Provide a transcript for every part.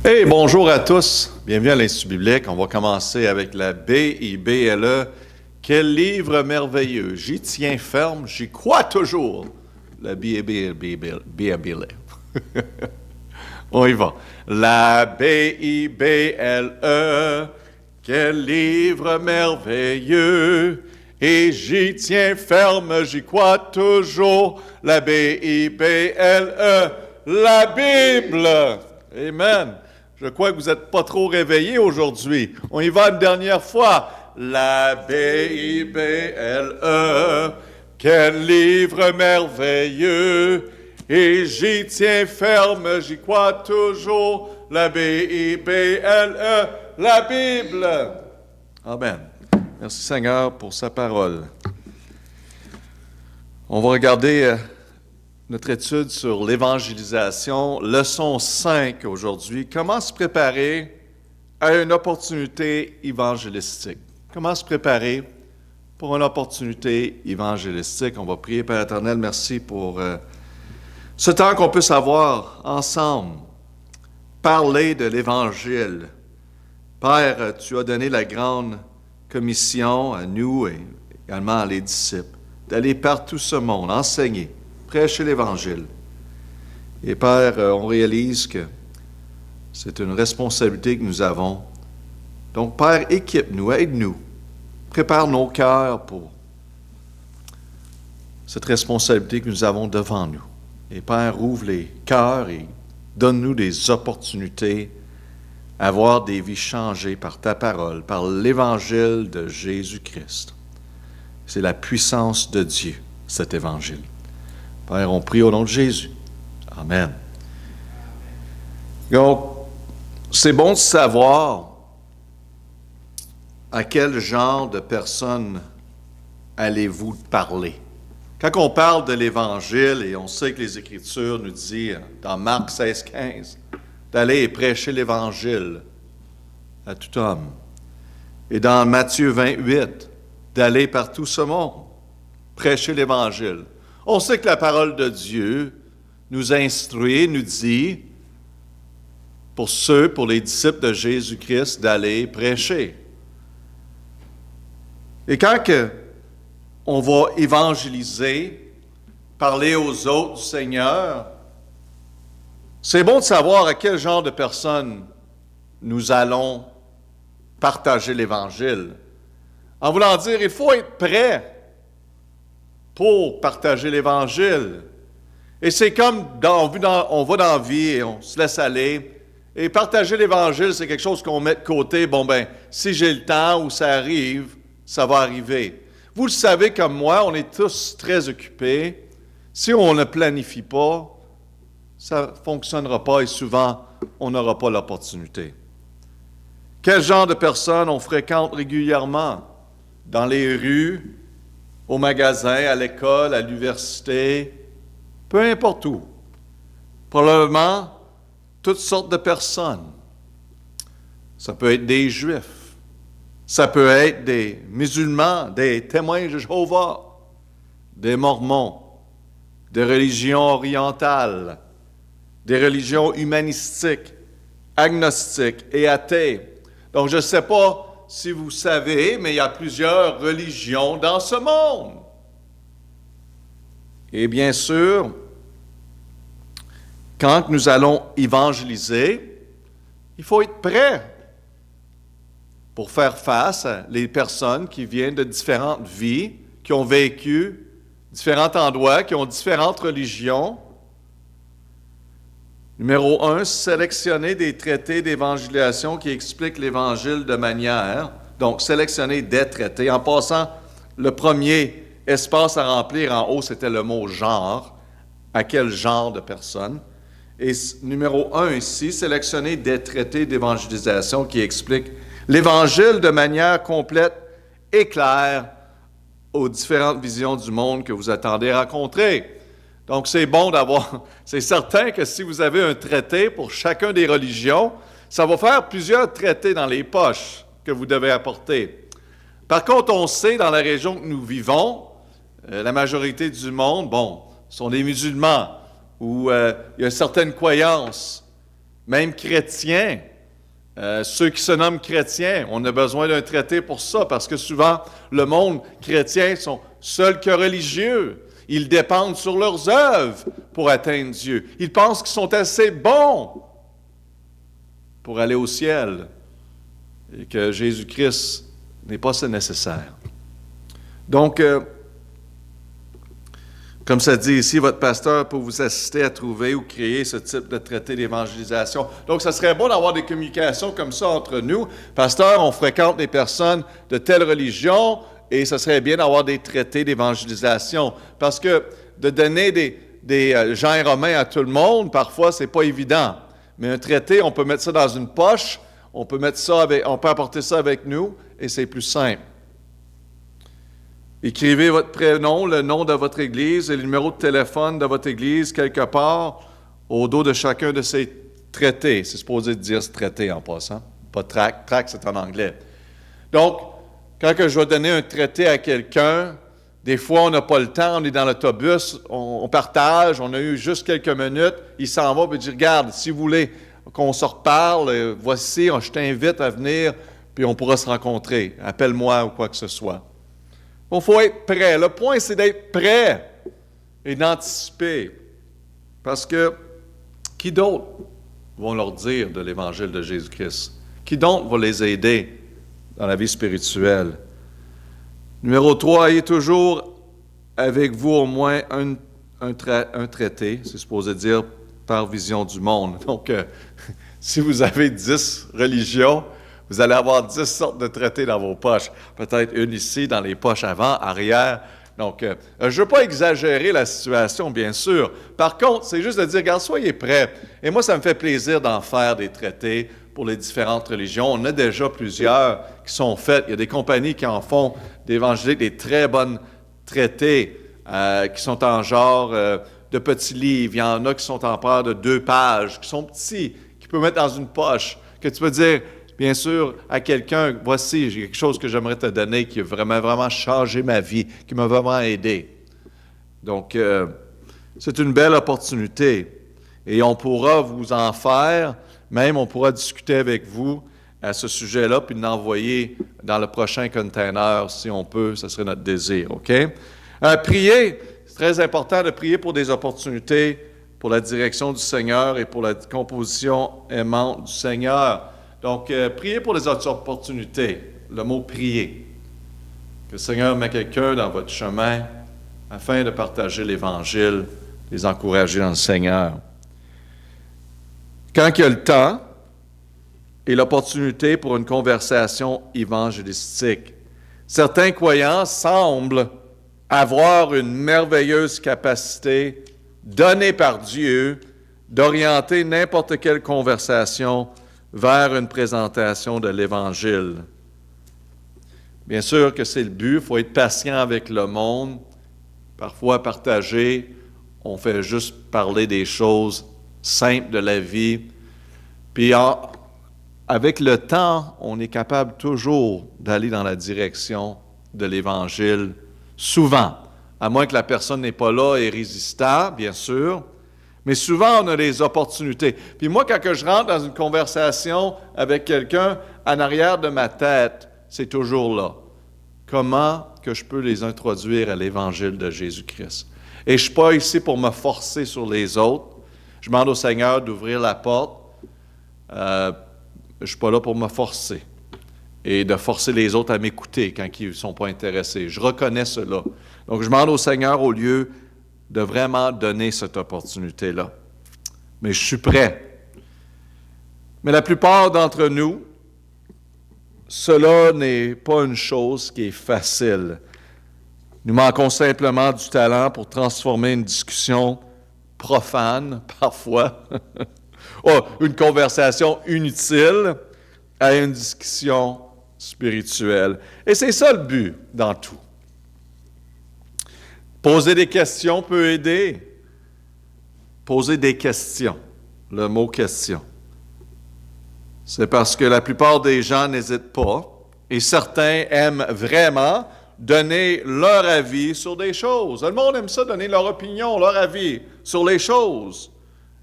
Hey, bonjour à tous. Bienvenue à l'Institut biblique. On va commencer avec la Bible. Quel livre merveilleux. J'y tiens ferme, j'y crois toujours. La Bible. On y va. La Bible. Quel livre merveilleux. Et j'y tiens ferme, j'y crois toujours. La Bible. La Bible. Amen. Je crois que vous n'êtes pas trop réveillés aujourd'hui. On y va une dernière fois. La Bible, quel livre merveilleux. Et j'y tiens ferme, j'y crois toujours. La Bible, la Bible. Amen. Merci Seigneur pour sa parole. On va regarder notre étude sur l'évangélisation, leçon 5 aujourd'hui. Comment se préparer à une opportunité évangélistique? Comment se préparer pour une opportunité évangélistique? On va prier, Père éternel, merci pour ce temps qu'on peut savoir ensemble, parler de l'Évangile. Père, tu as donné la grande commission à nous et également à les disciples, d'aller par tout ce monde, enseigner, prêcher l'Évangile. Et Père, on réalise que c'est une responsabilité que nous avons. Donc, Père, équipe-nous, aide-nous, prépare nos cœurs pour cette responsabilité que nous avons devant nous. Et Père, ouvre les cœurs et donne-nous des opportunités à voir des vies changées par ta parole, par l'Évangile de Jésus-Christ. C'est la puissance de Dieu, cet Évangile. Père, on prie au nom de Jésus. Amen. Donc, c'est bon de savoir à quel genre de personnes allez-vous parler. Quand on parle de l'Évangile, et on sait que les Écritures nous disent, dans Marc 16,15, d'aller prêcher l'Évangile à tout homme. Et dans Matthieu 28, d'aller par tout ce monde, prêcher l'Évangile. On sait que la parole de Dieu nous instruit, nous dit, pour les disciples de Jésus-Christ, d'aller prêcher. Et quand on va évangéliser, parler aux autres du Seigneur, c'est bon de savoir à quel genre de personnes nous allons partager l'Évangile. En voulant dire, il faut être prêt pour partager l'Évangile. Et c'est comme on va dans la vie et on se laisse aller. Et partager l'Évangile, c'est quelque chose qu'on met de côté. Bon, si j'ai le temps ou ça arrive, ça va arriver. Vous le savez comme moi, on est tous très occupés. Si on ne planifie pas, ça ne fonctionnera pas et souvent, on n'aura pas l'opportunité. Quel genre de personnes on fréquente régulièrement? Dans les rues, au magasin, à l'école, à l'université, peu importe où. Probablement, toutes sortes de personnes. Ça peut être des Juifs, ça peut être des musulmans, des témoins de Jéhovah, des Mormons, des religions orientales, des religions humanistiques, agnostiques et athées. Donc, je ne sais pas si vous savez, mais il y a plusieurs religions dans ce monde. Et bien sûr, quand nous allons évangéliser, il faut être prêt pour faire face à les personnes qui viennent de différentes vies, qui ont vécu différents endroits, qui ont différentes religions. Numéro 1, sélectionner des traités d'évangélisation qui expliquent l'Évangile de manière, donc sélectionner des traités. En passant, le premier espace à remplir en haut, c'était le mot « genre », à quel genre de personne. Et numéro 1 ici, sélectionner des traités d'évangélisation qui expliquent l'Évangile de manière complète et claire aux différentes visions du monde que vous attendez à rencontrer. Donc, c'est bon c'est certain que si vous avez un traité pour chacun des religions, ça va faire plusieurs traités dans les poches que vous devez apporter. Par contre, on sait dans la région que nous vivons, la majorité du monde, sont des musulmans, où il y a certaines croyances même chrétiens, ceux qui se nomment chrétiens, on a besoin d'un traité pour ça, parce que souvent, le monde chrétien sont seuls que religieux. Ils dépendent sur leurs œuvres pour atteindre Dieu. Ils pensent qu'ils sont assez bons pour aller au ciel et que Jésus-Christ n'est pas ce nécessaire. Donc, comme ça dit ici, votre pasteur peut vous assister à trouver ou créer ce type de traité d'évangélisation. Donc, ça serait bon d'avoir des communications comme ça entre nous. Pasteur, on fréquente des personnes de telle religion et ça serait bien d'avoir des traités d'évangélisation. Parce que de donner des gens romains à tout le monde, parfois, c'est pas évident. Mais un traité, on peut mettre ça dans une poche, on peut apporter ça avec nous et c'est plus simple. Écrivez votre prénom, le nom de votre Église et le numéro de téléphone de votre Église quelque part au dos de chacun de ces traités. C'est supposé dire ce traité en passant, pas tract. Tract, c'est en anglais. Donc, quand je vais donner un traité à quelqu'un, des fois, on n'a pas le temps, on est dans l'autobus, on partage, on a eu juste quelques minutes, il s'en va et dit « Regarde, si vous voulez qu'on se reparle, voici, je t'invite à venir, puis on pourra se rencontrer. Appelle-moi ou quoi que ce soit. » Il faut être prêt. Le point, c'est d'être prêt et d'anticiper. Parce que qui d'autre vont leur dire de l'Évangile de Jésus-Christ? Qui d'autre va les aider dans la vie spirituelle? Numéro 3, ayez toujours avec vous au moins un traité, c'est supposé dire par vision du monde. Donc, si vous avez 10 religions, vous allez avoir 10 sortes de traités dans vos poches. Peut-être une ici, dans les poches avant, arrière. Donc, je ne veux pas exagérer la situation, bien sûr. Par contre, c'est juste de dire, regarde, soyez prêts. Et moi, ça me fait plaisir d'en faire des traités pour les différentes religions. On a déjà plusieurs qui sont faits. Il y a des compagnies qui en font d'évangéliques, des très bonnes traités qui sont en genre de petits livres. Il y en a qui sont en part de 2 pages, qui sont petits, qui peuvent mettre dans une poche, que tu peux dire, bien sûr, à quelqu'un, voici, j'ai quelque chose que j'aimerais te donner qui a vraiment, vraiment changé ma vie, qui m'a vraiment aidé. Donc, c'est une belle opportunité. Et on pourra vous en faire, même on pourra discuter avec vous à ce sujet-là, puis l'envoyer dans le prochain container, si on peut, ce serait notre désir, OK? Prier, c'est très important de prier pour des opportunités, pour la direction du Seigneur et pour la composition aimante du Seigneur. Donc, priez pour les autres opportunités. Le mot « prier ». Que le Seigneur met quelqu'un dans votre chemin afin de partager l'Évangile, les encourager dans le Seigneur. Quand il y a le temps et l'opportunité pour une conversation évangélistique, certains croyants semblent avoir une merveilleuse capacité donnée par Dieu d'orienter n'importe quelle conversation vers une présentation de l'Évangile. Bien sûr que c'est le but, il faut être patient avec le monde. Parfois, partager, on fait juste parler des choses simples de la vie. Puis, avec le temps, on est capable toujours d'aller dans la direction de l'Évangile, souvent, à moins que la personne n'est pas là et résistant, bien sûr. Mais souvent, on a des opportunités. Puis moi, quand je rentre dans une conversation avec quelqu'un, en arrière de ma tête, c'est toujours là. Comment que je peux les introduire à l'Évangile de Jésus-Christ? Et je ne suis pas ici pour me forcer sur les autres. Je demande au Seigneur d'ouvrir la porte. Je ne suis pas là pour me forcer et de forcer les autres à m'écouter quand ils ne sont pas intéressés. Je reconnais cela. Donc, je demande au Seigneur au lieu de vraiment donner cette opportunité-là. Mais je suis prêt. Mais la plupart d'entre nous, cela n'est pas une chose qui est facile. Nous manquons simplement du talent pour transformer une discussion profane, parfois, une conversation inutile, à une discussion spirituelle. Et c'est ça le but dans tout. Poser des questions peut aider. Poser des questions. Le mot « question ». C'est parce que la plupart des gens n'hésitent pas et certains aiment vraiment donner leur avis sur des choses. Le monde aime ça, donner leur opinion, leur avis sur les choses.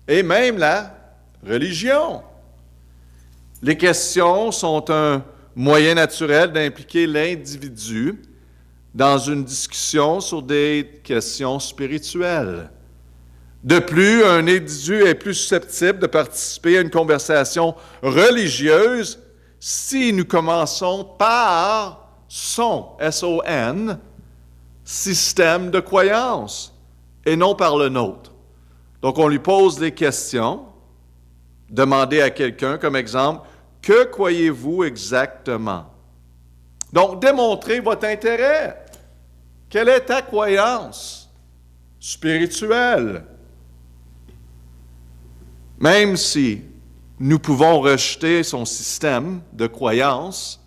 Et même la religion. Les questions sont un moyen naturel d'impliquer l'individu dans une discussion sur des questions spirituelles. De plus, un individu est plus susceptible de participer à une conversation religieuse si nous commençons par son, S-O-N, système de croyance, et non par le nôtre. Donc, on lui pose des questions. Demandez à quelqu'un, comme exemple, « Que croyez-vous exactement? » Donc, démontrez votre intérêt. Quelle est ta croyance spirituelle? Même si nous pouvons rejeter son système de croyance,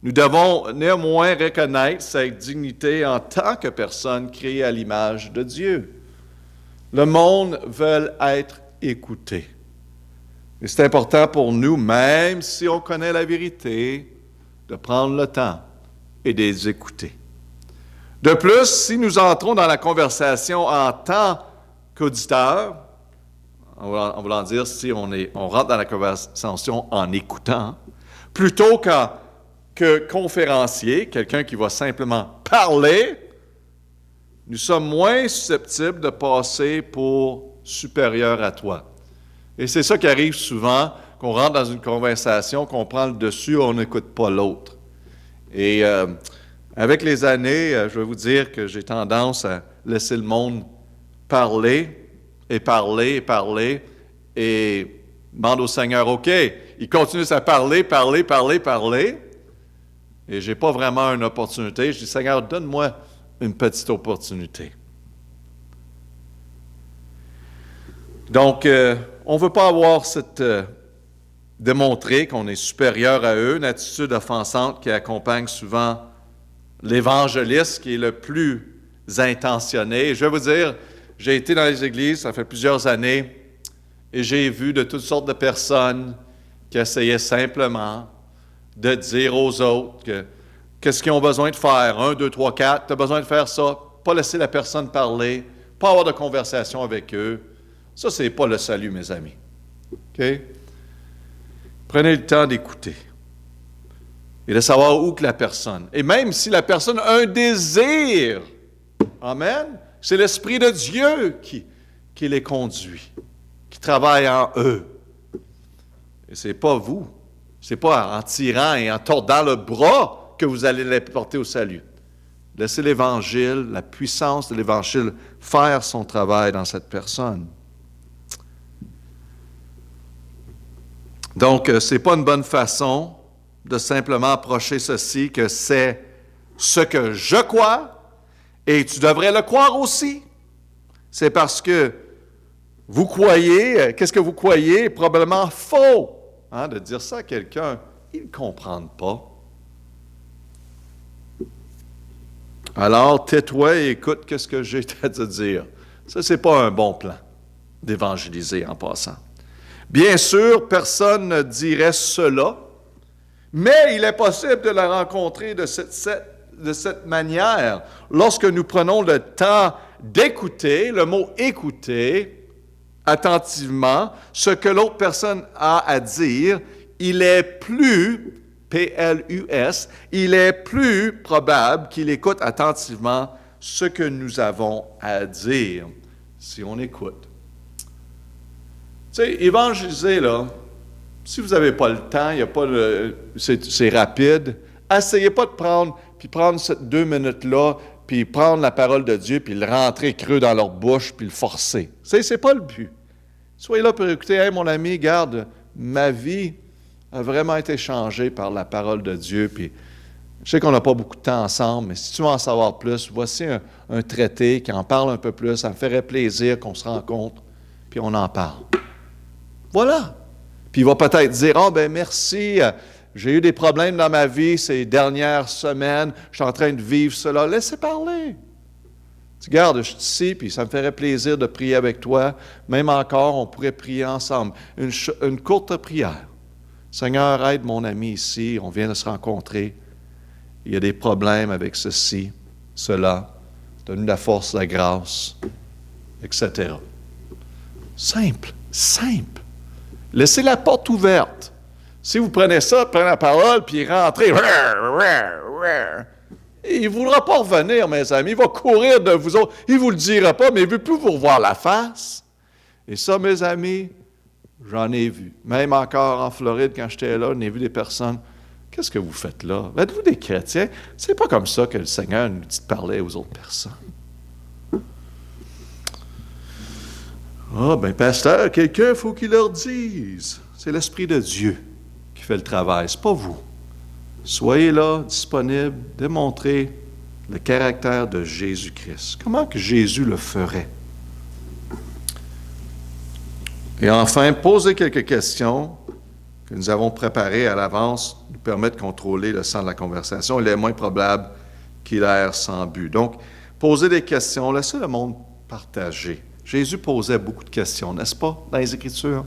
nous devons néanmoins reconnaître sa dignité en tant que personne créée à l'image de Dieu. Le monde veut être écouté. Et c'est important pour nous, même si on connaît la vérité, de prendre le temps et de les écouter. De plus, si nous entrons dans la conversation en tant qu'auditeurs, en voulant dire si on rentre dans la conversation en écoutant, plutôt que conférencier, quelqu'un qui va simplement parler, nous sommes moins susceptibles de passer pour supérieurs à toi. Et c'est ça qui arrive souvent, qu'on rentre dans une conversation, qu'on prend le dessus, on n'écoute pas l'autre. Et avec les années, je vais vous dire que j'ai tendance à laisser le monde parler, et parler, et parler, et demande au Seigneur, OK, il continue à parler, et je n'ai pas vraiment une opportunité. Je dis, Seigneur, donne-moi une petite opportunité. Donc, on ne veut pas avoir démontrer qu'on est supérieur à eux, une attitude offensante qui accompagne souvent l'évangéliste qui est le plus intentionné. Et je vais vous dire, j'ai été dans les églises, ça fait plusieurs années, et j'ai vu de toutes sortes de personnes qui essayaient simplement de dire aux autres qu'est-ce qu'ils ont besoin de faire. 1, 2, 3, 4, tu as besoin de faire ça. Pas laisser la personne parler, pas avoir de conversation avec eux. Ça, c'est pas le salut, mes amis. OK? Prenez le temps d'écouter et de savoir où que la personne. Et même si la personne a un désir, amen, c'est l'Esprit de Dieu qui les conduit, qui travaille en eux. Et ce n'est pas vous. Ce n'est pas en tirant et en tordant le bras que vous allez les porter au salut. Laissez l'Évangile, la puissance de l'Évangile faire son travail dans cette personne. Donc, ce n'est pas une bonne façon de simplement approcher ceci, que c'est ce que je crois, et tu devrais le croire aussi. C'est parce que vous croyez, qu'est-ce que vous croyez est probablement faux. De dire ça à quelqu'un, ils ne comprennent pas. Alors, tais-toi et écoute qu'est-ce que j'ai à te dire. Ça, ce n'est pas un bon plan d'évangéliser en passant. Bien sûr, personne ne dirait cela, mais il est possible de la rencontrer de cette manière. Lorsque nous prenons le temps d'écouter, le mot « écouter », attentivement, ce que l'autre personne a à dire, il est plus, P-L-U-S, il est plus probable qu'il écoute attentivement ce que nous avons à dire, si on écoute. Tu sais, évangéliser, là, si vous n'avez pas le temps, il y a pas c'est rapide, essayez pas de prendre ces 2 minutes-là, puis prendre la parole de Dieu, puis le rentrer creux dans leur bouche, puis le forcer. C'est pas le but. Soyez là pour écouter, « Hey, mon ami, garde, ma vie a vraiment été changée par la parole de Dieu, puis je sais qu'on n'a pas beaucoup de temps ensemble, mais si tu veux en savoir plus, voici un traité qui en parle un peu plus, ça me ferait plaisir qu'on se rencontre, puis on en parle. » Voilà. Puis il va peut-être dire, « Ah, ben merci, j'ai eu des problèmes dans ma vie ces dernières semaines, je suis en train de vivre cela. » Laissez parler. Tu gardes, je suis ici, puis ça me ferait plaisir de prier avec toi. Même encore, on pourrait prier ensemble. Une courte prière. Seigneur, aide mon ami ici, on vient de se rencontrer. Il y a des problèmes avec ceci, cela. Donne-nous la force, la grâce, etc. Simple, simple. Laissez la porte ouverte. Si vous prenez ça, prenez la parole, puis rentrez, il ne voudra pas revenir, mes amis. Il va courir de vous autres. Il ne vous le dira pas, mais il ne veut plus vous revoir la face. Et ça, mes amis, j'en ai vu. Même encore en Floride, quand j'étais là, j'en ai vu des personnes. Qu'est-ce que vous faites là? Êtes-vous des chrétiens? C'est pas comme ça que le Seigneur nous dit de parler aux autres personnes. Ah, ben, pasteur, quelqu'un, il faut qu'il leur dise. C'est l'Esprit de Dieu qui fait le travail, c'est pas vous. Soyez là, disponible, démontrez le caractère de Jésus-Christ. Comment que Jésus le ferait? Et enfin, posez quelques questions que nous avons préparées à l'avance, nous permettent de contrôler le sens de la conversation. Il est moins probable qu'il erre sans but. Donc, posez des questions, laissez le monde partager. Jésus posait beaucoup de questions, n'est-ce pas, dans les Écritures?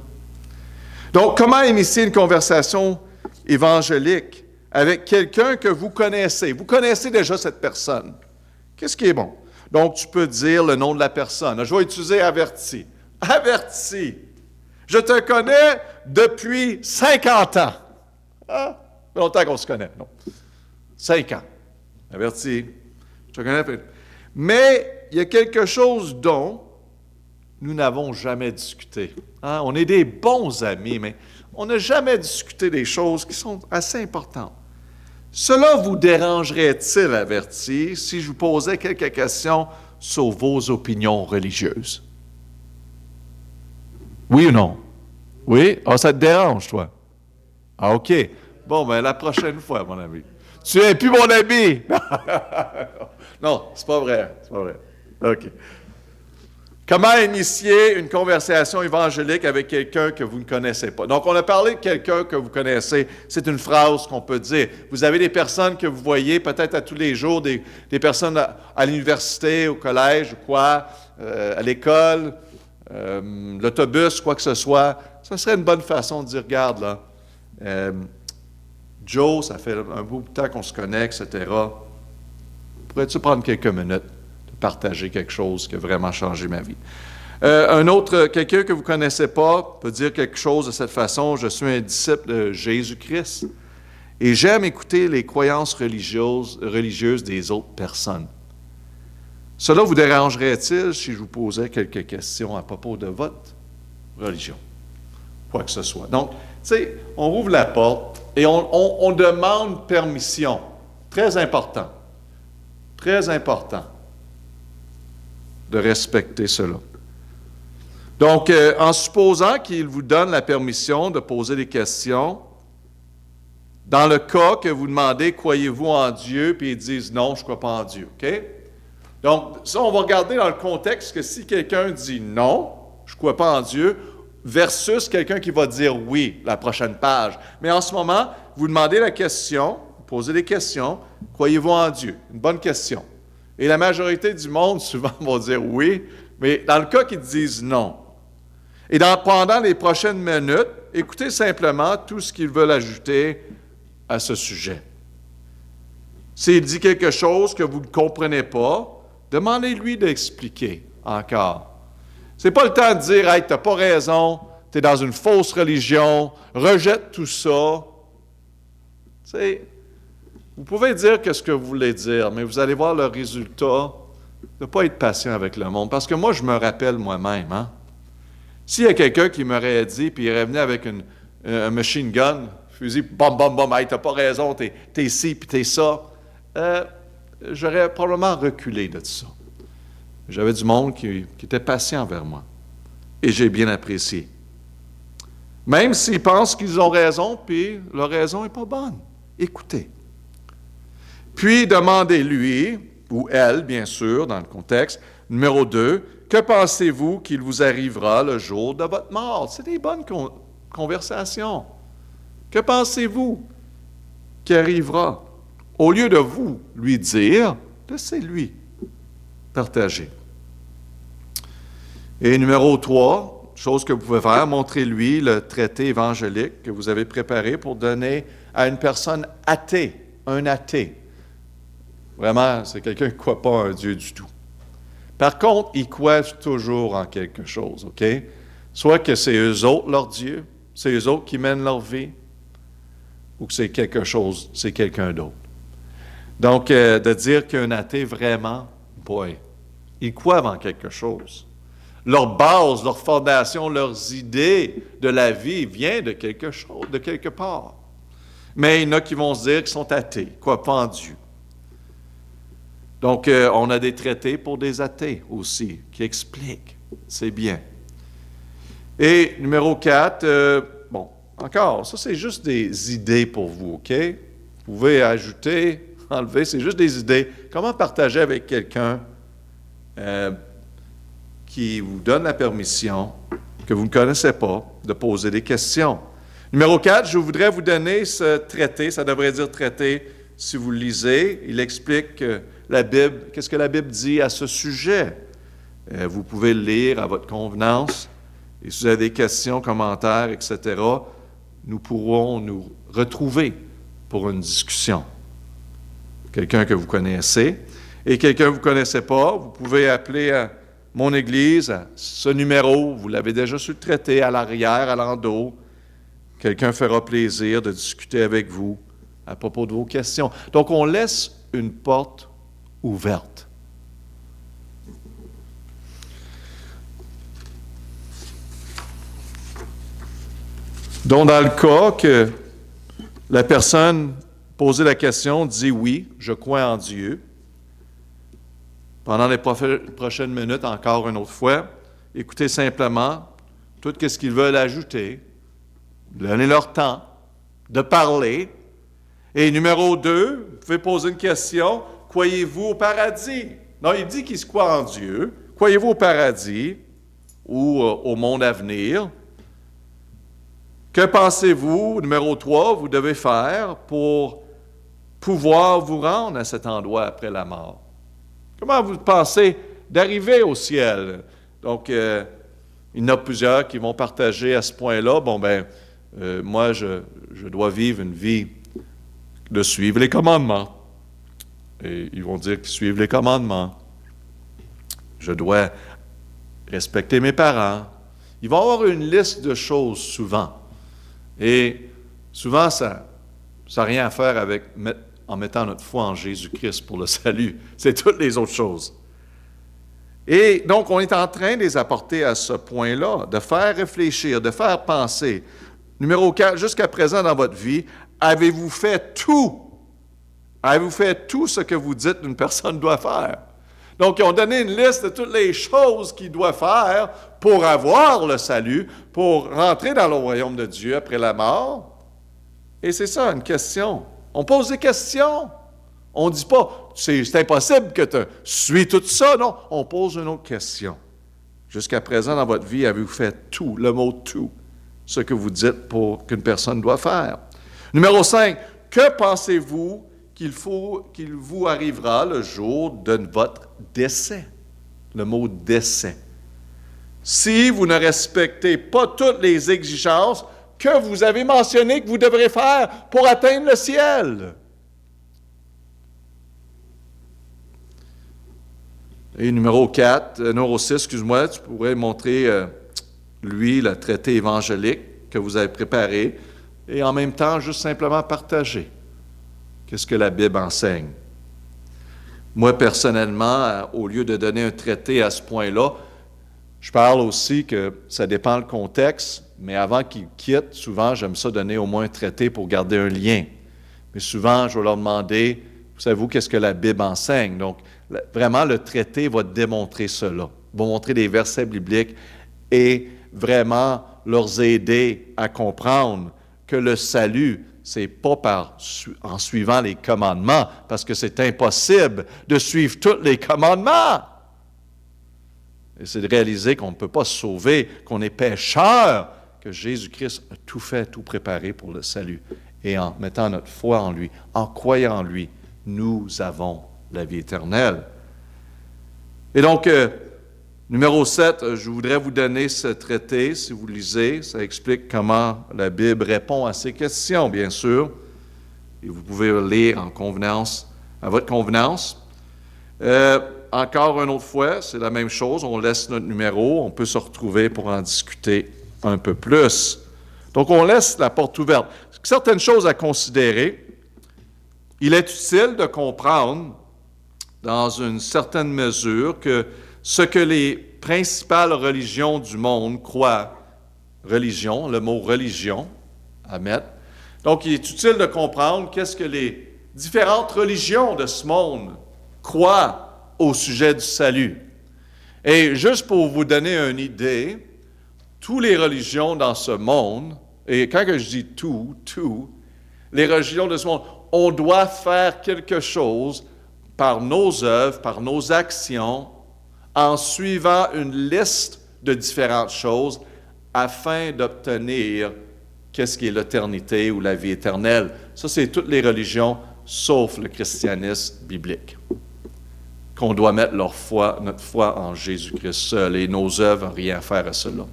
Donc, comment initier une conversation évangélique avec quelqu'un que vous connaissez? Vous connaissez déjà cette personne. Qu'est-ce qui est bon? Donc, tu peux dire le nom de la personne. Je vais utiliser averti. Averti. Je te connais depuis 50 ans. Ah, ça fait longtemps qu'on se connaît, non? 5 ans. Averti. Je te connais. Mais il y a quelque chose dont nous n'avons jamais discuté. Hein? On est des bons amis, mais on n'a jamais discuté des choses qui sont assez importantes. Cela vous dérangerait-il, averti, si je vous posais quelques questions sur vos opinions religieuses? Oui ou non? Oui? Ah, ça te dérange, toi? Ah, OK. Bon, ben la prochaine fois, mon ami. Tu n'es plus mon ami! Non, c'est pas vrai. C'est pas vrai. OK. Comment initier une conversation évangélique avec quelqu'un que vous ne connaissez pas? Donc, on a parlé de quelqu'un que vous connaissez. C'est une phrase qu'on peut dire. Vous avez des personnes que vous voyez peut-être à tous les jours, des personnes à l'université, au collège, ou quoi, à l'école, l'autobus, quoi que ce soit. Ça serait une bonne façon de dire, regarde là, Joe, ça fait un bout de temps qu'on se connaît, etc. Pourrais-tu prendre quelques minutes de partager quelque chose qui a vraiment changé ma vie? Un autre, quelqu'un que vous ne connaissez pas, peut dire quelque chose de cette façon. Je suis un disciple de Jésus-Christ et j'aime écouter les croyances religieuses des autres personnes. Cela vous dérangerait-il si je vous posais quelques questions à propos de votre religion? Quoi que ce soit. Donc, tu sais, on ouvre la porte et on demande permission. Très important. Très important de respecter cela. Donc, en supposant qu'il vous donne la permission de poser des questions, dans le cas que vous demandez « Croyez-vous en Dieu? » puis ils disent « Non, je ne crois pas en Dieu. » OK? Donc, ça, on va regarder dans le contexte que si quelqu'un dit « Non, je ne crois pas en Dieu », versus quelqu'un qui va dire « Oui », la prochaine page. Mais en ce moment, vous demandez la question, vous posez des questions, « Croyez-vous en Dieu? » Une bonne question. Et la majorité du monde, souvent, va dire « Oui », mais dans le cas qu'ils disent « Non ». Et pendant les prochaines minutes, écoutez simplement tout ce qu'ils veulent ajouter à ce sujet. S'il dit quelque chose que vous ne comprenez pas, demandez-lui d'expliquer encore. Ce n'est pas le temps de dire « Hey, tu n'as pas raison, tu es dans une fausse religion, rejette tout ça. » Tu sais, vous pouvez dire ce que vous voulez dire, mais vous allez voir le résultat de ne pas être patient avec le monde. Parce que moi, je me rappelle moi-même, hein? S'il y a quelqu'un qui m'aurait dit, puis il est venu avec un machine gun, fusil, bam, bam, bam, hey, t'as pas raison, t'es ci, puis t'es ça, j'aurais probablement reculé de ça. J'avais du monde qui était patient envers moi. Et j'ai bien apprécié. Même s'ils pensent qu'ils ont raison, puis leur raison n'est pas bonne. Écoutez. Puis demandez-lui, ou elle, bien sûr, dans le contexte, numéro 2, que pensez-vous qu'il vous arrivera le jour de votre mort? C'est des bonnes conversations. Que pensez-vous qui arrivera? Au lieu de vous lui dire, laissez-lui partager. Et numéro 3, chose que vous pouvez faire, montrez-lui le traité évangélique que vous avez préparé pour donner à une personne athée, un athée. Vraiment, c'est quelqu'un qui ne croit pas en un Dieu du tout. Par contre, ils croient toujours en quelque chose, OK? Soit que c'est eux autres leur Dieu, c'est eux autres qui mènent leur vie ou que c'est quelque chose, c'est quelqu'un d'autre. Donc, de dire qu'un athée, vraiment, boy, ils croient en quelque chose. Leur base, leur fondation, leurs idées de la vie viennent de quelque chose, de quelque part. Mais il y en a qui vont se dire qu'ils sont athées, ils ne croient pas en Dieu. Donc, on a des traités pour des athées aussi, qui expliquent. C'est bien. Et numéro 4, encore, ça c'est juste des idées pour vous, OK? Vous pouvez ajouter, enlever, c'est juste des idées. Comment partager avec quelqu'un qui vous donne la permission, que vous ne connaissez pas, de poser des questions. Numéro 4, je voudrais vous donner ce traité, ça devrait dire traité si vous le lisez. Il explique la Bible, qu'est-ce que la Bible dit à ce sujet. Vous pouvez le lire à votre convenance. Et si vous avez des questions, commentaires, etc., nous pourrons nous retrouver pour une discussion. Quelqu'un que vous connaissez. Et quelqu'un que vous ne connaissez pas, vous pouvez appeler à mon Église, à ce numéro, vous l'avez déjà sur le traité, à l'arrière, à l'endos. Quelqu'un fera plaisir de discuter avec vous à propos de vos questions. Donc, on laisse une porte ouverte. Donc, dans le cas que la personne posée la question dit « Oui, je crois en Dieu », pendant les prochaines minutes, encore une autre fois, écoutez simplement tout ce qu'ils veulent ajouter, donner leur temps de parler. Et numéro 2, vous pouvez poser une question, croyez-vous au paradis? Non, il dit qu'il se croit en Dieu. Croyez-vous au paradis ou au monde à venir? Que pensez-vous, numéro 3, vous devez faire pour pouvoir vous rendre à cet endroit après la mort? Comment vous pensez d'arriver au ciel? Donc, il y en a plusieurs qui vont partager à ce point-là. Moi, je dois vivre une vie de suivre les commandements. Et ils vont dire qu'ils suivent les commandements. Je dois respecter mes parents. Ils vont avoir une liste de choses souvent. Et souvent, ça n'a rien à faire avec en mettant notre foi en Jésus-Christ pour le salut. C'est toutes les autres choses. Et donc, on est en train de les apporter à ce point-là, de faire réfléchir, de faire penser. Numéro 4, jusqu'à présent dans votre vie, avez-vous fait tout? Avez-vous fait tout ce que vous dites qu'une personne doit faire? Donc, ils ont donné une liste de toutes les choses qu'il doit faire pour avoir le salut, pour rentrer dans le royaume de Dieu après la mort. Et c'est ça, une question. On pose des questions. On ne dit pas, c'est impossible que tu suis tout ça. Non, on pose une autre question. Jusqu'à présent, dans votre vie, avez-vous fait tout, le mot « tout », ce que vous dites pour qu'une personne doit faire? Numéro 5, que pensez-vous qu'il vous arrivera le jour de votre décès? Le mot « décès ». Si vous ne respectez pas toutes les exigences que vous avez mentionnées que vous devrez faire pour atteindre le ciel. Et numéro 6, excuse-moi, tu pourrais montrer, le traité évangélique que vous avez préparé et en même temps, juste simplement partager. Qu'est-ce que la Bible enseigne? Moi, personnellement, au lieu de donner un traité à ce point-là, je parle aussi que ça dépend le contexte, mais avant qu'ils quittent, souvent, j'aime ça donner au moins un traité pour garder un lien. Mais souvent, je vais leur demander, vous savez-vous qu'est-ce que la Bible enseigne? Donc, vraiment, le traité va démontrer cela, va montrer des versets bibliques et vraiment leur aider à comprendre que le salut, c'est pas en suivant les commandements, parce que c'est impossible de suivre tous les commandements. Et c'est de réaliser qu'on ne peut pas se sauver, qu'on est pécheur, que Jésus-Christ a tout fait, tout préparé pour le salut. Et en mettant notre foi en lui, en croyant en lui, nous avons la vie éternelle. Et donc, numéro 7, je voudrais vous donner ce traité, si vous lisez, ça explique comment la Bible répond à ces questions, bien sûr. Et vous pouvez le lire en convenance, à votre convenance. Encore une autre fois, c'est la même chose, on laisse notre numéro, on peut se retrouver pour en discuter un peu plus. Donc, on laisse la porte ouverte. Certaines choses à considérer. Il est utile de comprendre, dans une certaine mesure, que ce que les principales religions du monde croient, religion, le mot religion, à mettre. Donc, il est utile de comprendre qu'est-ce que les différentes religions de ce monde croient au sujet du salut. Et juste pour vous donner une idée, toutes les religions dans ce monde, et quand je dis tout, les religions de ce monde, on doit faire quelque chose par nos œuvres, par nos actions, en suivant une liste de différentes choses afin d'obtenir qu'est-ce qui est l'éternité ou la vie éternelle. Ça, c'est toutes les religions, sauf le christianisme biblique. Qu'on doit mettre notre foi en Jésus-Christ seul, et nos œuvres n'ont rien à faire à cela.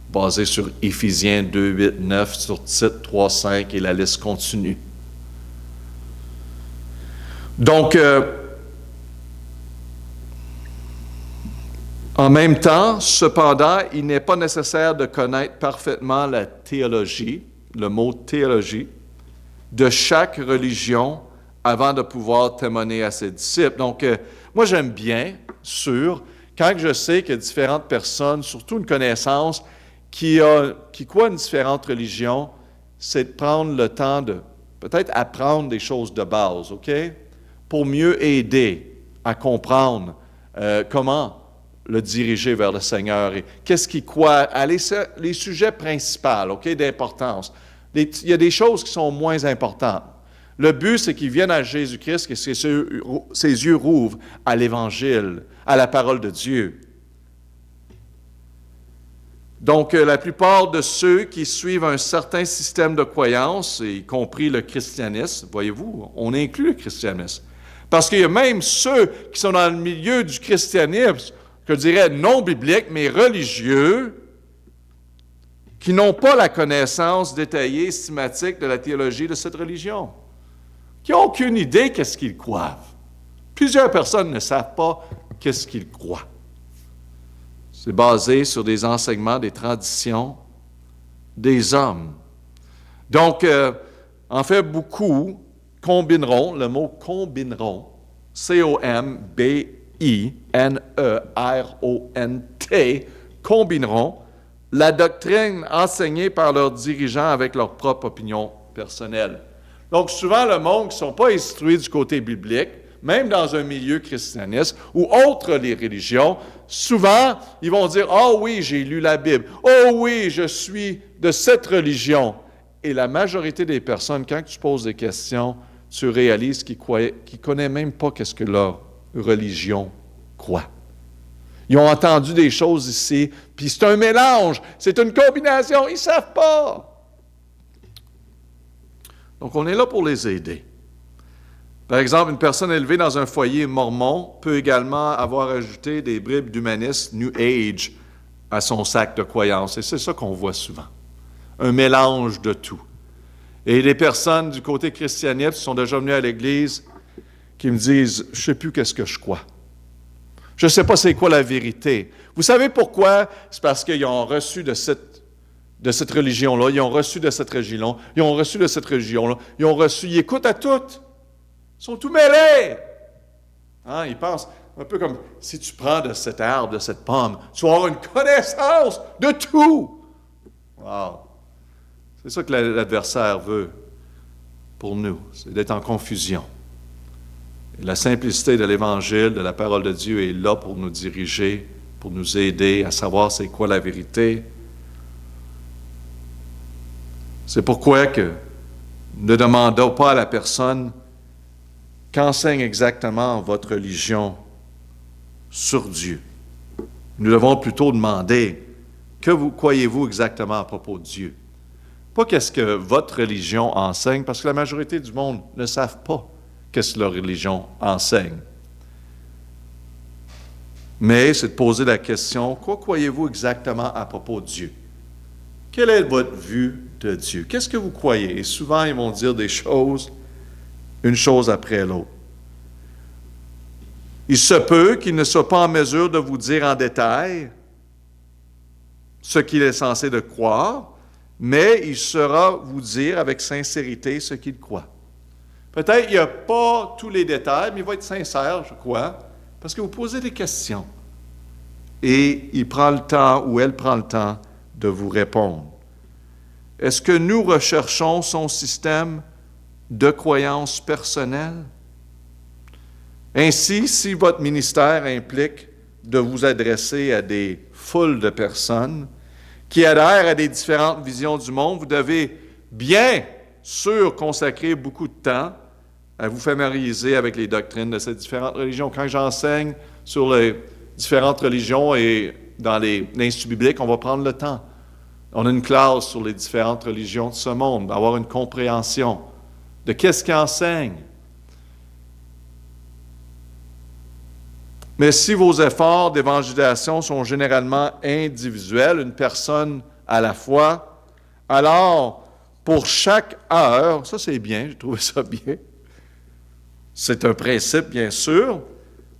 Basé sur Éphésiens 2, 8, 9, sur Tite 3, 5, et la liste continue. Donc, en même temps, cependant, il n'est pas nécessaire de connaître parfaitement la théologie, le mot théologie, de chaque religion avant de pouvoir témoigner à ses disciples. Donc, moi, j'aime bien, quand je sais que différentes personnes, surtout une connaissance, qui croient une différente religion, c'est de prendre le temps de peut-être apprendre des choses de base, OK? Pour mieux aider à comprendre comment le diriger vers le Seigneur et qu'est-ce qu'il croit, les sujets principaux, OK, d'importance. Il y a des choses qui sont moins importantes. Le but, c'est qu'ils viennent à Jésus-Christ et ses yeux rouvrent à l'Évangile, à la parole de Dieu. Donc, la plupart de ceux qui suivent un certain système de croyance, y compris le christianisme, voyez-vous, on inclut le christianisme. Parce qu'il y a même ceux qui sont dans le milieu du christianisme, que je dirais non biblique, mais religieux, qui n'ont pas la connaissance détaillée, systématique de la théologie de cette religion, qui n'ont aucune idée qu'est-ce qu'ils croient. Plusieurs personnes ne savent pas qu'est-ce qu'ils croient. C'est basé sur des enseignements, des traditions des hommes. Donc, en fait, beaucoup combineront, le mot combineront, C-O-M-B-I-N-E-R-O-N-T, combineront la doctrine enseignée par leurs dirigeants avec leur propre opinion personnelle. Donc, souvent, le monde qui ne sont pas instruits du côté biblique, même dans un milieu christianiste ou autre les religions, souvent, ils vont dire « Oh oui, j'ai lu la Bible. Oh oui, je suis de cette religion. » Et la majorité des personnes, quand tu poses des questions, tu réalises qu'ils ne connaissent même pas qu'est-ce que leur religion croit. Ils ont entendu des choses ici, puis c'est un mélange, c'est une combinaison, ils ne savent pas. Donc, on est là pour les aider. Par exemple, une personne élevée dans un foyer mormon peut également avoir ajouté des bribes d'humanisme New Age à son sac de croyances. Et c'est ça qu'on voit souvent. Un mélange de tout. Et les personnes du côté christianiste sont déjà venues à l'Église qui me disent « Je ne sais plus qu'est-ce que je crois. Je ne sais pas c'est quoi la vérité. » Vous savez pourquoi? C'est parce qu'ils ont reçu de cette religion-là, ils ont reçu de cette religion-là, ils ont reçu de cette religion-là, ils écoutent à toutes. Ils sont tout mêlés. Hein, ils pensent, un peu comme si tu prends de cet arbre, de cette pomme, tu vas avoir une connaissance de tout. Wow. C'est ça que l'adversaire veut pour nous, c'est d'être en confusion. Et la simplicité de l'Évangile, de la parole de Dieu est là pour nous diriger, pour nous aider à savoir c'est quoi la vérité. C'est pourquoi que ne demandons pas à la personne qu'enseigne exactement votre religion sur Dieu. Nous devons plutôt demander, que croyez-vous exactement à propos de Dieu? Pas qu'est-ce que votre religion enseigne, parce que la majorité du monde ne savent pas qu'est-ce que leur religion enseigne. Mais c'est de poser la question, quoi croyez-vous exactement à propos de Dieu? Quelle est votre vue de Dieu? Qu'est-ce que vous croyez? Et souvent, ils vont dire des choses, une chose après l'autre. Il se peut qu'il ne soit pas en mesure de vous dire en détail ce qu'il est censé de croire, mais il saura vous dire avec sincérité ce qu'il croit. Peut-être qu'il n'y a pas tous les détails, mais il va être sincère, je crois, parce que vous posez des questions. Et il prend le temps, ou elle prend le temps, de vous répondre. Est-ce que nous recherchons son système de croyance personnelle? Ainsi, si votre ministère implique de vous adresser à des foules de personnes qui adhèrent à des différentes visions du monde, vous devez bien sûr consacrer beaucoup de temps à vous familiariser avec les doctrines de ces différentes religions. Quand j'enseigne sur les différentes religions et dans l'Institut biblique, on va prendre le temps. On a une classe sur les différentes religions de ce monde, avoir une compréhension de qu'est-ce qu'ils enseignent. Mais si vos efforts d'évangélisation sont généralement individuels, une personne à la fois, alors pour chaque heure, ça c'est bien, j'ai trouvé ça bien. C'est un principe, bien sûr.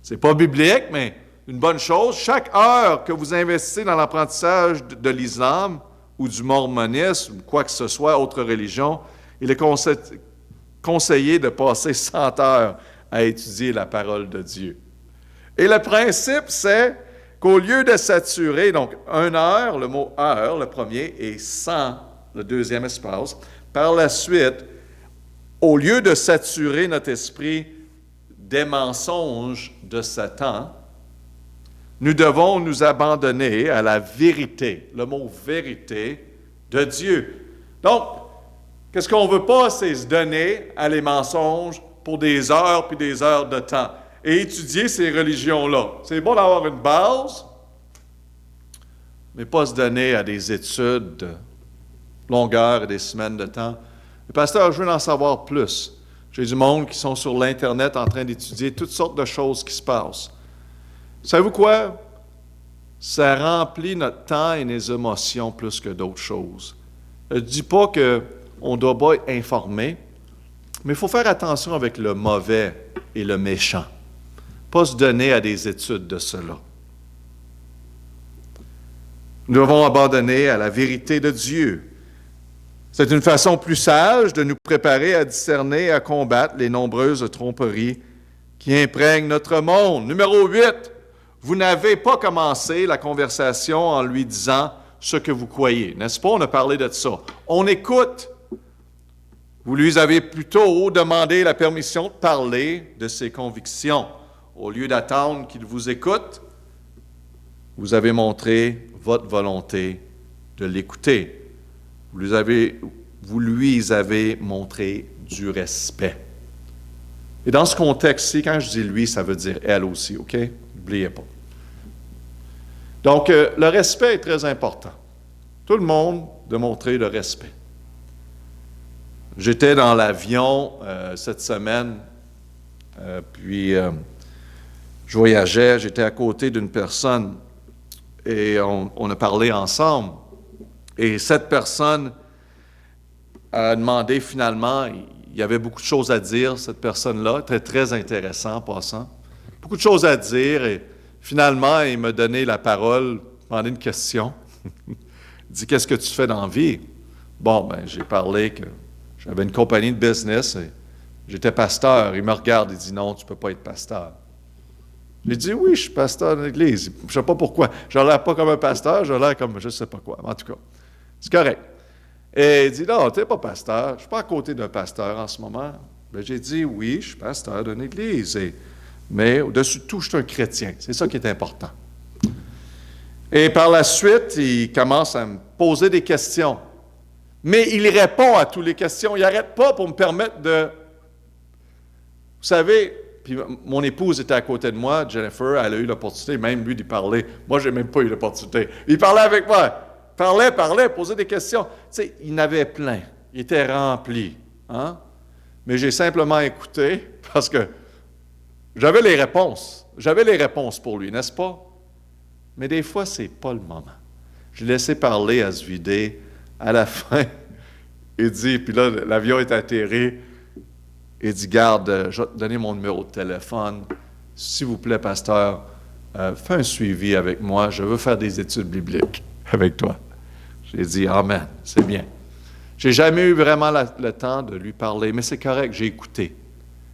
C'est pas biblique, mais une bonne chose. Chaque heure que vous investissez dans l'apprentissage de l'islam ou du mormonisme, ou quoi que ce soit, autre religion, il est conseillé de passer 100 heures à étudier la parole de Dieu. Et le principe, c'est qu'au lieu de saturer, donc 1 heure, le mot heure, le premier, et 100, le deuxième espace, par la suite, au lieu de saturer notre esprit des mensonges de Satan, nous devons nous abandonner à la vérité, le mot vérité de Dieu. Donc, qu'est-ce qu'on ne veut pas, c'est se donner à les mensonges pour des heures puis des heures de temps et étudier ces religions-là. C'est bon d'avoir une base, mais pas se donner à des études de longueur et des semaines de temps. Le pasteur, je veux en savoir plus. J'ai du monde qui sont sur l'Internet en train d'étudier toutes sortes de choses qui se passent. Savez-vous quoi? Ça remplit notre temps et nos émotions plus que d'autres choses. Je ne dis pas qu'on ne doit pas être informé, mais il faut faire attention avec le mauvais et le méchant. Pas se donner à des études de cela. Nous devons abandonner à la vérité de Dieu. C'est une façon plus sage de nous préparer à discerner et à combattre les nombreuses tromperies qui imprègnent notre monde. Numéro 8, vous n'avez pas commencé la conversation en lui disant ce que vous croyez. N'est-ce pas? On a parlé de ça. On écoute. Vous lui avez plutôt demandé la permission de parler de ses convictions. Au lieu d'attendre qu'il vous écoute, vous avez montré votre volonté de l'écouter. Vous lui avez montré du respect. Et dans ce contexte-ci, quand je dis lui, ça veut dire elle aussi, OK? N'oubliez pas. Donc, le respect est très important. Tout le monde de montrer le respect. J'étais dans l'avion cette semaine, puis je voyageais, j'étais à côté d'une personne et on a parlé ensemble. Et cette personne a demandé finalement, il y avait beaucoup de choses à dire, cette personne-là, très, très intéressant en passant. Beaucoup de choses à dire et finalement, il m'a donné la parole, demandé une question. Il dit, qu'est-ce que tu fais dans la vie? Bon, ben j'ai parlé que j'avais une compagnie de business et j'étais pasteur. Il me regarde et dit, non, tu ne peux pas être pasteur. J'ai dit, oui, je suis pasteur de l'Église. Je ne sais pas pourquoi. Je n'ai l'air pas comme un pasteur, j'ai l'air comme je ne sais pas quoi. En tout cas, c'est correct. Et il dit, non, tu n'es pas pasteur. Je ne suis pas à côté d'un pasteur en ce moment. Bien, j'ai dit, oui, je suis pasteur d'une Église. Mais au-dessus de tout, je suis un chrétien. C'est ça qui est important. Et par la suite, il commence à me poser des questions. Mais il répond à toutes les questions. Il n'arrête pas pour me permettre de... Vous savez, puis mon épouse était à côté de moi, Jennifer, elle a eu l'opportunité, même lui, d'y parler. Moi, je n'ai même pas eu l'opportunité. Il parlait avec moi. Parlait, posait des questions. Tu sais, il en avait plein. Il était rempli. Hein? Mais j'ai simplement écouté parce que j'avais les réponses. J'avais les réponses pour lui, n'est-ce pas? Mais des fois, ce n'est pas le moment. Je l'ai laissé parler à se vider. À la fin, il dit, puis là, l'avion est atterri. Il dit, garde, je vais te donner mon numéro de téléphone. S'il vous plaît, pasteur, fais un suivi avec moi. Je veux faire des études bibliques avec toi. J'ai dit « Amen », c'est bien. J'ai jamais eu vraiment le temps de lui parler, mais c'est correct, j'ai écouté.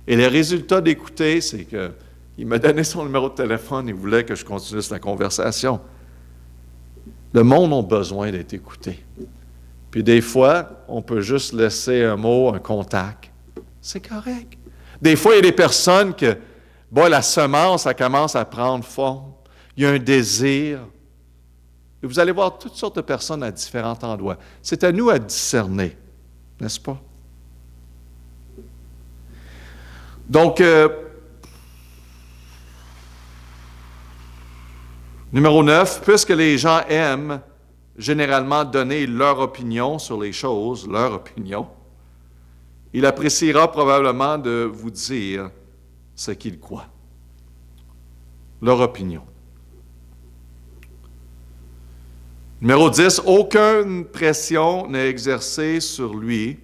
Et le résultat d'écouter, c'est qu'il m'a donné son numéro de téléphone, il voulait que je continue la conversation. Le monde a besoin d'être écouté. Puis des fois, on peut juste laisser un mot, un contact. C'est correct. Des fois, il y a des personnes que, la semence, ça commence à prendre forme. Il y a un désir. Et vous allez voir toutes sortes de personnes à différents endroits. C'est à nous à discerner, n'est-ce pas? Donc, numéro 9, puisque les gens aiment généralement donner leur opinion sur les choses, leur opinion, il appréciera probablement de vous dire ce qu'il croit. Leur opinion. Numéro 10, aucune pression n'est exercée sur lui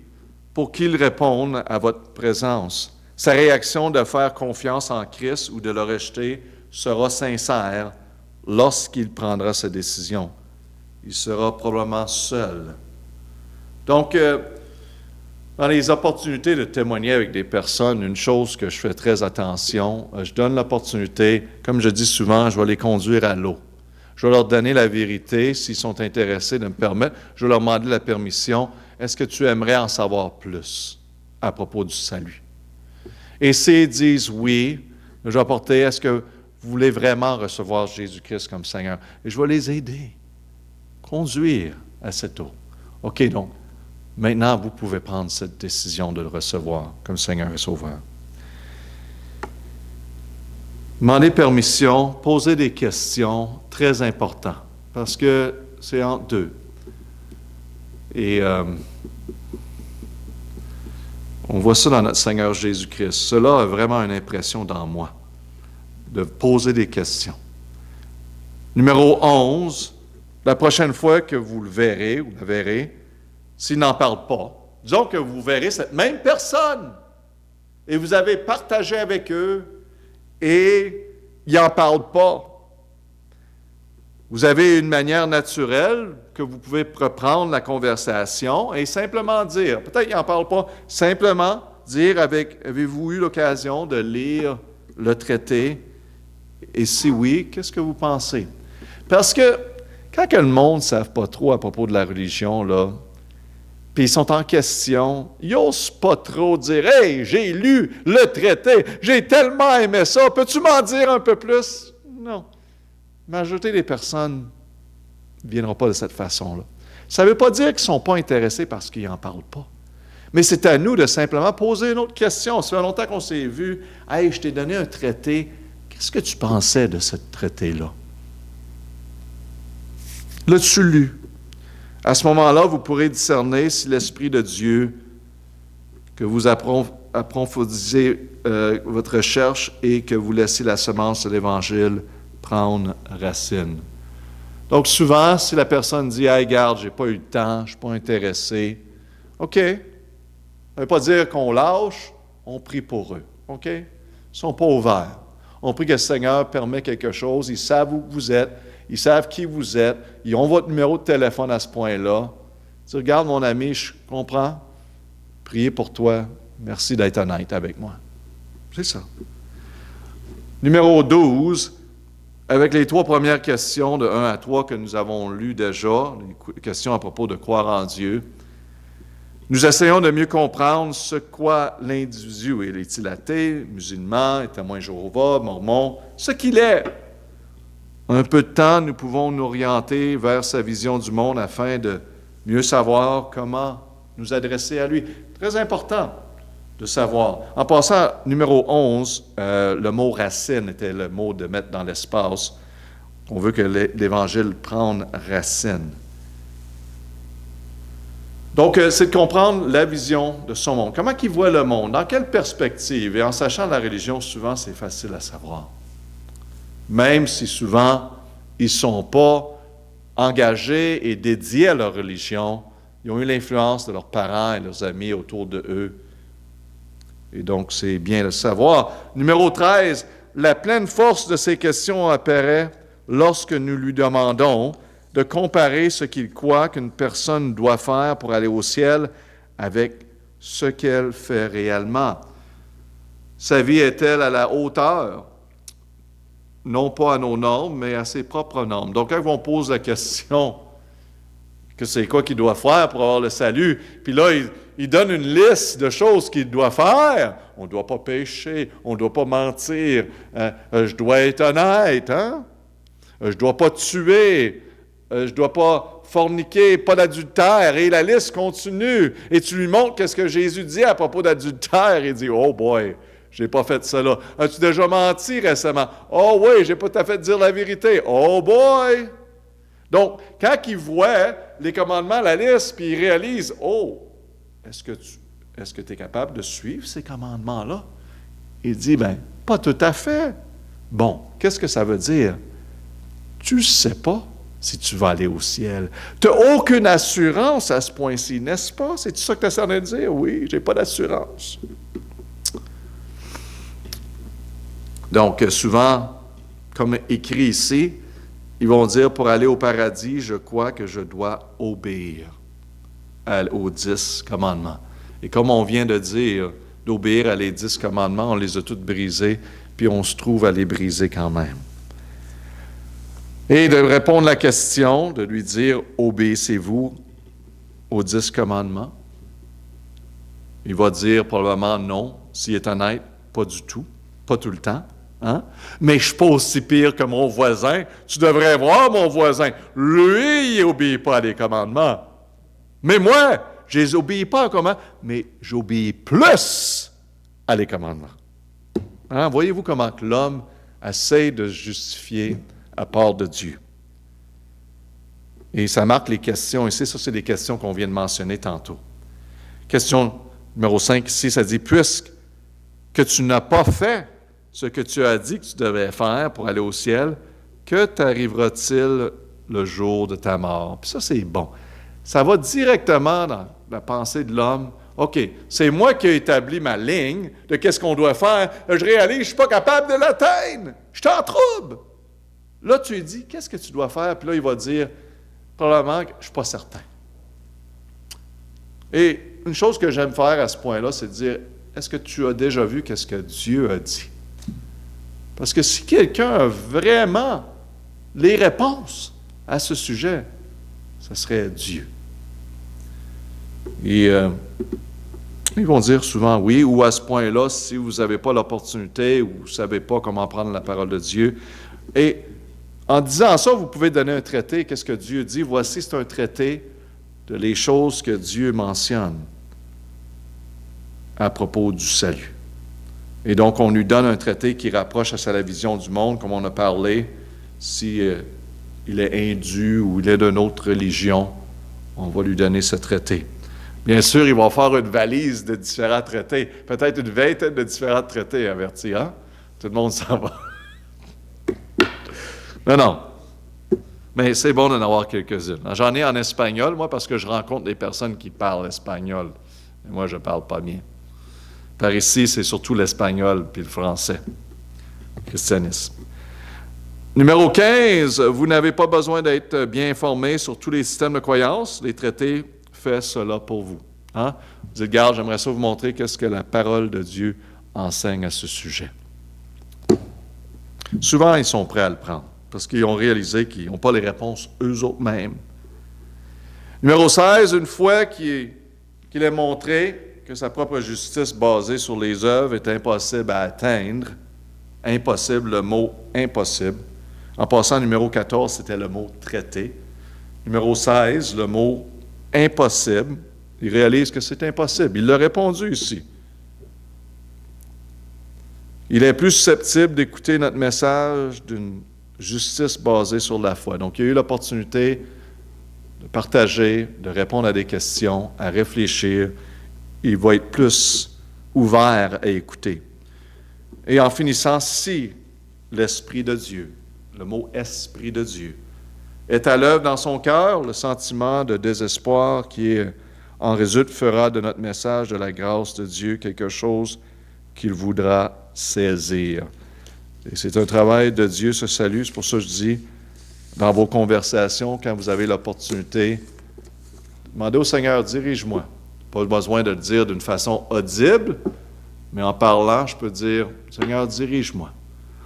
pour qu'il réponde à votre présence. Sa réaction de faire confiance en Christ ou de le rejeter sera sincère lorsqu'il prendra sa décision. Il sera probablement seul. Donc, dans les opportunités de témoigner avec des personnes, une chose que je fais très attention, je donne l'opportunité, comme je dis souvent, je vais les conduire à l'eau. Je vais leur donner la vérité, s'ils sont intéressés de me permettre. Je vais leur demander la permission. Est-ce que tu aimerais en savoir plus à propos du salut? Et s'ils disent oui, je vais apporter, est-ce que vous voulez vraiment recevoir Jésus-Christ comme Seigneur? Et je vais les aider, conduire à cette eau. OK, donc, maintenant, vous pouvez prendre cette décision de le recevoir comme Seigneur et Sauveur. Demander permission, poser des questions, très important, parce que c'est entre deux. Et on voit ça dans notre Seigneur Jésus-Christ. Cela a vraiment une impression dans moi, de poser des questions. Numéro 11, la prochaine fois que vous le verrez, ou la verrez, s'il n'en parle pas, disons que vous verrez cette même personne, et vous avez partagé avec eux, et ils n'en parlent pas. Vous avez une manière naturelle que vous pouvez reprendre la conversation et simplement dire, peut-être qu'ils n'en parlent pas, simplement dire avez-vous eu l'occasion de lire le traité? Et si oui, qu'est-ce que vous pensez? Parce que quand le monde ne savent pas trop à propos de la religion, là, puis ils sont en question, ils n'osent pas trop dire « Hey, j'ai lu le traité, j'ai tellement aimé ça, peux-tu m'en dire un peu plus? » Non. La majorité des personnes ne viendront pas de cette façon-là. Ça ne veut pas dire qu'ils ne sont pas intéressés parce qu'ils n'en parlent pas. Mais c'est à nous de simplement poser une autre question. Ça fait longtemps qu'on s'est vu. « Hey, je t'ai donné un traité. Qu'est-ce que tu pensais de ce traité-là? » L'as-tu lu? À ce moment-là, vous pourrez discerner si l'Esprit de Dieu, que vous approfondissez votre recherche et que vous laissez la semence de l'Évangile prendre racine. Donc souvent, si la personne dit « Hey, regarde, je n'ai pas eu le temps, je ne suis pas intéressé », OK. Ça ne veut pas dire qu'on lâche, on prie pour eux. OK? Ils ne sont pas ouverts. On prie que le Seigneur permet quelque chose, ils savent où vous êtes, ils savent qui vous êtes, ils ont votre numéro de téléphone à ce point-là. Tu regardes, mon ami, je comprends. Priez pour toi. Merci d'être honnête avec moi. C'est ça. Numéro 12, avec les 3 premières questions de 1 à 3 que nous avons lues déjà, les questions à propos de croire en Dieu, nous essayons de mieux comprendre ce quoi l'individu est. Est-il athée, musulman, témoin Jéhovah, mormon, ce qu'il est. Un peu de temps, nous pouvons nous orienter vers sa vision du monde afin de mieux savoir comment nous adresser à lui. Très important de savoir. En passant, numéro 11, le mot « racine » était le mot de mettre dans l'espace. On veut que l'Évangile prenne racine. Donc, c'est de comprendre la vision de son monde. Comment il voit le monde? Dans quelle perspective? Et en sachant la religion, souvent, c'est facile à savoir. Même si souvent, ils ne sont pas engagés et dédiés à leur religion, ils ont eu l'influence de leurs parents et leurs amis autour de eux. Et donc, c'est bien de le savoir. Numéro 13, la pleine force de ces questions apparaît lorsque nous lui demandons de comparer ce qu'il croit qu'une personne doit faire pour aller au ciel avec ce qu'elle fait réellement. Sa vie est-elle à la hauteur? Non pas à nos normes, mais à ses propres normes. Donc, quand on pose la question, que c'est quoi qu'il doit faire pour avoir le salut, puis là, il donne une liste de choses qu'il doit faire. On ne doit pas pécher, on ne doit pas mentir, je dois être honnête, hein? Je ne dois pas tuer, je ne dois pas forniquer, pas d'adultère, et la liste continue. Et tu lui montres qu'est-ce que Jésus dit à propos d'adultère, il dit « Oh boy, j'ai pas fait ça là. As-tu déjà menti récemment? Oh oui, j'ai pas tout à fait dire la vérité. Oh boy! » Donc, quand il voit les commandements, la liste, puis il réalise « Oh, est-ce que tu es capable de suivre ces commandements-là? » Il dit « Ben, pas tout à fait. » Bon, qu'est-ce que ça veut dire? Tu ne sais pas si tu vas aller au ciel. Tu n'as aucune assurance à ce point-ci, n'est-ce pas? C'est ça que tu essaies de dire? Oui, je n'ai pas d'assurance. Donc, souvent, comme écrit ici, ils vont dire, pour aller au paradis, je crois que je dois obéir aux 10 commandements. Et comme on vient de dire, d'obéir à les 10 commandements, on les a tous brisés, puis on se trouve à les briser quand même. Et de répondre à la question, de lui dire, obéissez-vous aux 10 commandements? Il va dire probablement non, s'il est honnête, pas du tout, pas tout le temps. Hein? Mais je ne suis pas aussi pire que mon voisin. Tu devrais voir mon voisin. Lui, il n'obéit pas à des commandements. Mais moi, je les obéis pas aux commandements, mais j'obéis plus à les commandements. Hein? Voyez-vous comment que l'homme essaie de se justifier à part de Dieu. Et ça marque les questions ici. Ça, c'est des questions qu'on vient de mentionner tantôt. Question numéro 5 ici, ça dit, puisque que tu n'as pas fait ce que tu as dit que tu devais faire pour aller au ciel, que t'arrivera-t-il le jour de ta mort? Puis ça, c'est bon. Ça va directement dans la pensée de l'homme. OK, c'est moi qui ai établi ma ligne de qu'est-ce qu'on doit faire. Je réalise, je ne suis pas capable de l'atteindre. Je suis en trouble. Là, tu lui dis, qu'est-ce que tu dois faire? Puis là, il va dire, probablement que je ne suis pas certain. Et une chose que j'aime faire à ce point-là, c'est de dire, est-ce que tu as déjà vu qu'est-ce que Dieu a dit? Parce que si quelqu'un a vraiment les réponses à ce sujet, ce serait Dieu. Et ils vont dire souvent oui, ou à ce point-là, si vous n'avez pas l'opportunité ou vous ne savez pas comment prendre la parole de Dieu. Et en disant ça, vous pouvez donner un traité. Qu'est-ce que Dieu dit? Voici, c'est un traité de les choses que Dieu mentionne à propos du salut. Et donc, on lui donne un traité qui rapproche à la vision du monde, comme on a parlé. Si il est hindu ou il est d'une autre religion, on va lui donner ce traité. Bien sûr, il va faire une valise de différents traités, peut-être une vingtaine de différents traités, avertis, hein? Tout le monde s'en va. Non. Mais c'est bon d'en avoir quelques-unes. J'en ai en espagnol, moi, parce que je rencontre des personnes qui parlent espagnol. Et moi, je ne parle pas bien. Par ici, c'est surtout l'espagnol puis le français. Christianisme. Numéro 15, vous n'avez pas besoin d'être bien informé sur tous les systèmes de croyance. Les traités font cela pour vous. Hein? Vous dites, regarde, j'aimerais ça vous montrer qu'est-ce que la parole de Dieu enseigne à ce sujet. Souvent, ils sont prêts à le prendre parce qu'ils ont réalisé qu'ils n'ont pas les réponses eux-mêmes. Numéro 16, une fois qu'il est montré que sa propre justice basée sur les œuvres est impossible à atteindre. Impossible, le mot impossible. En passant, numéro 14, c'était le mot traité. Numéro 16, le mot impossible. Il réalise que c'est impossible. Il l'a répondu ici. Il est plus susceptible d'écouter notre message d'une justice basée sur la foi. Donc, il a eu l'opportunité de partager, de répondre à des questions, à réfléchir. Il va être plus ouvert à écouter. Et en finissant, si l'Esprit de Dieu, le mot « Esprit de Dieu », est à l'œuvre dans son cœur, le sentiment de désespoir qui en résulte fera de notre message de la grâce de Dieu quelque chose qu'il voudra saisir. Et c'est un travail de Dieu, ce salut. C'est pour ça que je dis, dans vos conversations, quand vous avez l'opportunité, demandez au Seigneur, dirige-moi. Pas besoin de le dire d'une façon audible, mais en parlant, je peux dire, Seigneur, dirige-moi.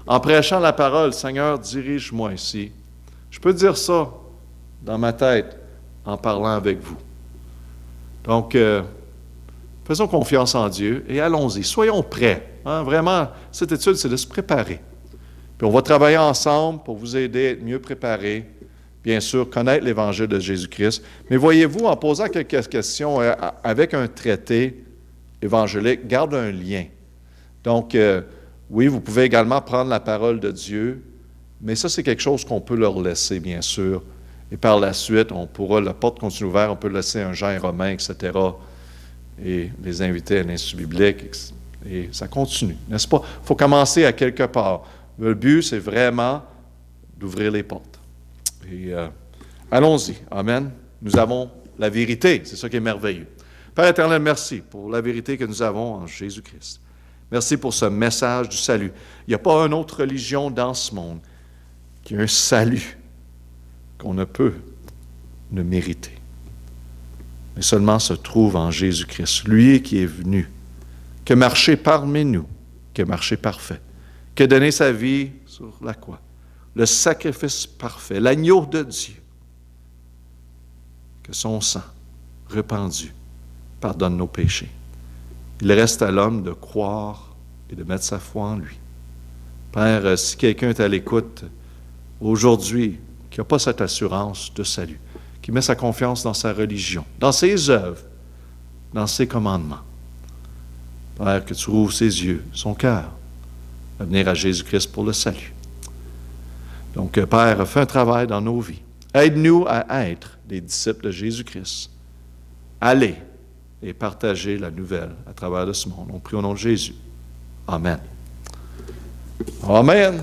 En prêchant la parole, Seigneur, dirige-moi ici. Je peux dire ça dans ma tête en parlant avec vous. Donc, faisons confiance en Dieu et allons-y. Soyons prêts. Hein? Vraiment, cette étude, c'est de se préparer. Puis on va travailler ensemble pour vous aider à être mieux préparés. Bien sûr, connaître l'Évangile de Jésus-Christ. Mais voyez-vous, en posant quelques questions avec un traité évangélique, garde un lien. Donc, oui, vous pouvez également prendre la parole de Dieu, mais ça, c'est quelque chose qu'on peut leur laisser, bien sûr. Et par la suite, on pourra, la porte continue ouverte, on peut laisser un Jean et Romain, etc., et les inviter à l'Institut biblique, et ça continue, n'est-ce pas? Il faut commencer à quelque part. Le but, c'est vraiment d'ouvrir les portes. Et allons-y. Amen. Nous avons la vérité. C'est ça qui est merveilleux. Père éternel, merci pour la vérité que nous avons en Jésus-Christ. Merci pour ce message du salut. Il n'y a pas une autre religion dans ce monde qui a un salut qu'on ne peut ne mériter, mais seulement se trouve en Jésus-Christ, lui qui est venu, qui a marché parmi nous, qui a marché parfait, qui a donné sa vie sur la croix, le sacrifice parfait, l'agneau de Dieu, que son sang répandu pardonne nos péchés. Il reste à l'homme de croire et de mettre sa foi en lui. Père, si quelqu'un est à l'écoute aujourd'hui, qui n'a pas cette assurance de salut, qui met sa confiance dans sa religion, dans ses œuvres, dans ses commandements, Père, que tu rouvres ses yeux, son cœur, à venir à Jésus-Christ pour le salut. Donc, Père, fais un travail dans nos vies. Aide-nous à être des disciples de Jésus-Christ. Allez et partagez la nouvelle à travers de ce monde. On prie au nom de Jésus. Amen. Amen.